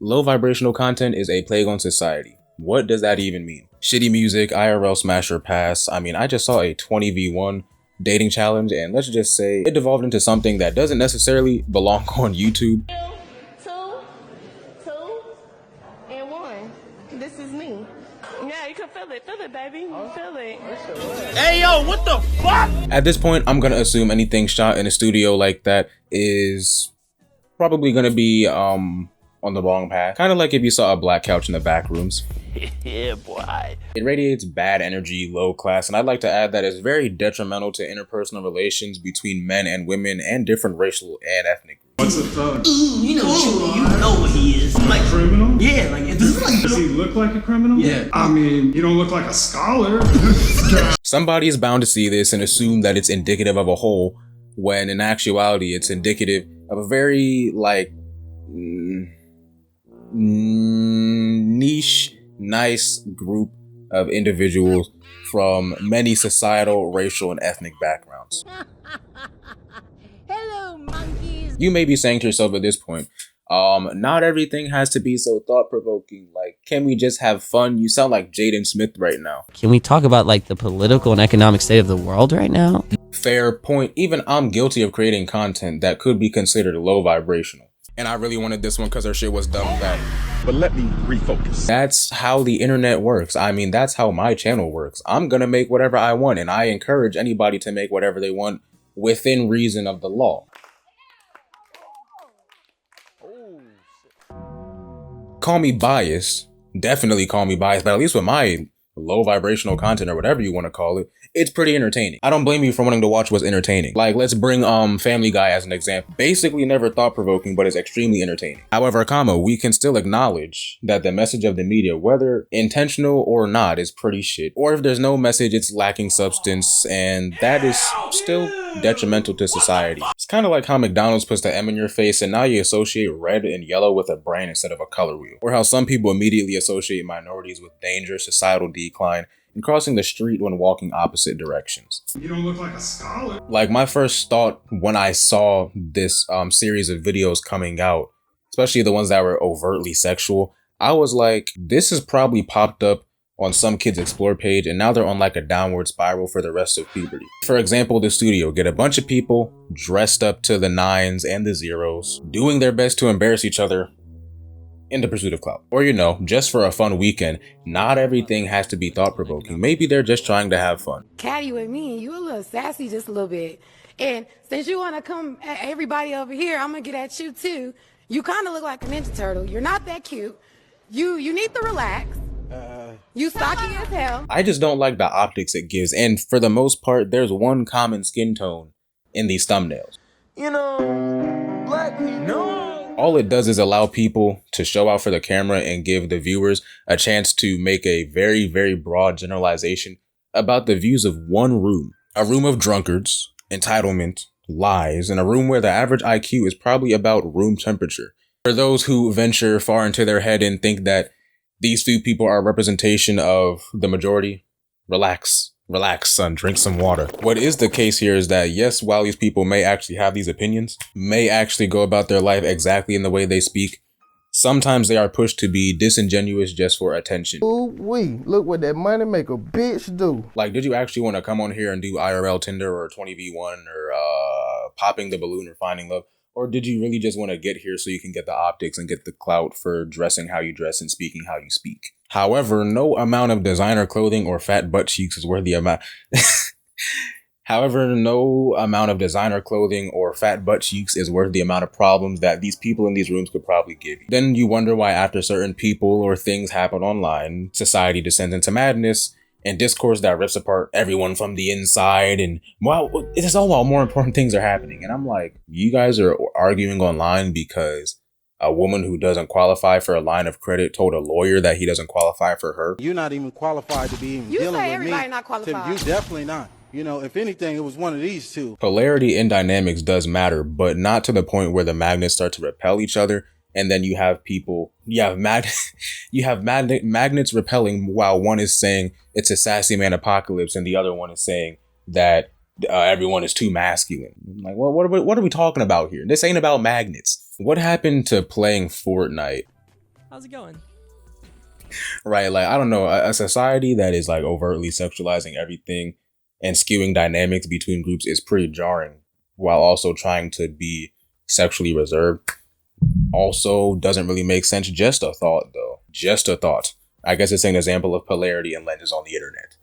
Low vibrational content is a plague on society. What does that even mean? Shitty music, IRL smash or pass. I mean, I just saw a 20v1 dating challenge, and let's just say it devolved into something that doesn't necessarily belong on YouTube. Two, and one. This is me. Yeah, you can feel it, baby. You feel it. Hey yo, what the fuck? At this point, I'm gonna assume anything shot in a studio like that is probably gonna be on the wrong path. Kind of like if you saw a black couch in the back rooms. Yeah, boy. It radiates bad energy, low class, and I'd like to add that it's very detrimental to interpersonal relations between men and women and different racial and ethnic groups. What's a thug? You know what he is. Like criminal? Yeah, like Does he look like a criminal? Yeah. I mean, you don't look like a scholar. Somebody is bound to see this and assume that it's indicative of a whole, when in actuality it's indicative of a very niche, nice group of individuals from many societal, racial, and ethnic backgrounds. Hello, monkeys. You may be saying to yourself at this point, not everything has to be so thought-provoking. Like, can we just have fun? You sound like Jaden Smith right now. Can we talk about like the political and economic state of the world right now? Fair point. Even I'm guilty of creating content that could be considered low vibrational. And I really wanted this one because our shit was dumb bad. But let me refocus. That's how the internet works. I mean, that's how my channel works. I'm gonna make whatever I want, and I encourage anybody to make whatever they want within reason of the law. Call me biased. Definitely call me biased, but at least with my low vibrational content or whatever you want to call it, it's pretty entertaining. I don't blame you for wanting to watch what's entertaining. Like, let's bring Family Guy as an example. Basically never thought-provoking, but it's extremely entertaining. However, we can still acknowledge that the message of the media, whether intentional or not, is pretty shit. Or if there's no message, it's lacking substance, and that is still detrimental to society. It's kind of like how McDonald's puts the M in your face and now you associate red and yellow with a brain instead of a color wheel. Or how some people immediately associate minorities with danger, societal decline, and crossing the street when walking opposite directions. You don't look like a scholar. Like, my first thought when I saw this series of videos coming out, especially the ones that were overtly sexual, I was like, this has probably popped up on some kid's explore page, and now they're on like a downward spiral for the rest of puberty. For example, the studio get a bunch of people dressed up to the 9s and the 0s, doing their best to embarrass each other in the pursuit of clout. Or, you know, just for a fun weekend. Not everything has to be thought-provoking. Maybe they're just trying to have fun. Catty with me, you a little sassy just a little bit. And since you want to come at everybody over here, I'm going to get at you too. You kind of look like a Ninja Turtle. You're not that cute. You need to relax. You stocky as hell. I just don't like the optics it gives. And for the most part, there's one common skin tone in these thumbnails. You know, black people. No. All it does is allow people to show out for the camera and give the viewers a chance to make a very, very broad generalization about the views of one room. A room of drunkards, entitlement, lies, and a room where the average IQ is probably about room temperature. For those who venture far into their head and think that these few people are a representation of the majority, relax. Relax, son, drink some water. What is the case here is that, yes, while these people may actually have these opinions, may actually go about their life exactly in the way they speak, sometimes they are pushed to be disingenuous just for attention. Ooh-wee, look what that money make a bitch do. Like, did you actually want to come on here and do IRL Tinder or 20v1 or popping the balloon or finding love? Or did you really just want to get here so you can get the optics and get the clout for dressing how you dress and speaking how you speak? However, no amount of designer clothing or fat butt cheeks is worth the amount. However, no amount of designer clothing or fat butt cheeks is worth the amount of problems that these people in these rooms could probably give you. Then you wonder why after certain people or things happen online, society descends into madness and discourse that rips apart everyone from the inside, and wow, it is all while more important things are happening. And I'm like, you guys are arguing online because a woman who doesn't qualify for a line of credit told a lawyer that he doesn't qualify for her. You're not even qualified to be even You dealing say with everybody me. not qualified. You definitely not. You know, if anything, it was one of these two. Polarity in dynamics does matter, but not to the point where the magnets start to repel each other. And then you have people, magnets repelling while one is saying it's a sassy man apocalypse and the other one is saying that everyone is too masculine. I'm like, well, what are we talking about here? This ain't about magnets. What happened to playing Fortnite How's it going? Right, like I don't know, a society that is like overtly sexualizing everything and skewing dynamics between groups is pretty jarring, while also trying to be sexually reserved. Also doesn't really make sense. Just a thought, though. Just a thought. I guess it's an example of polarity and lenses on the internet.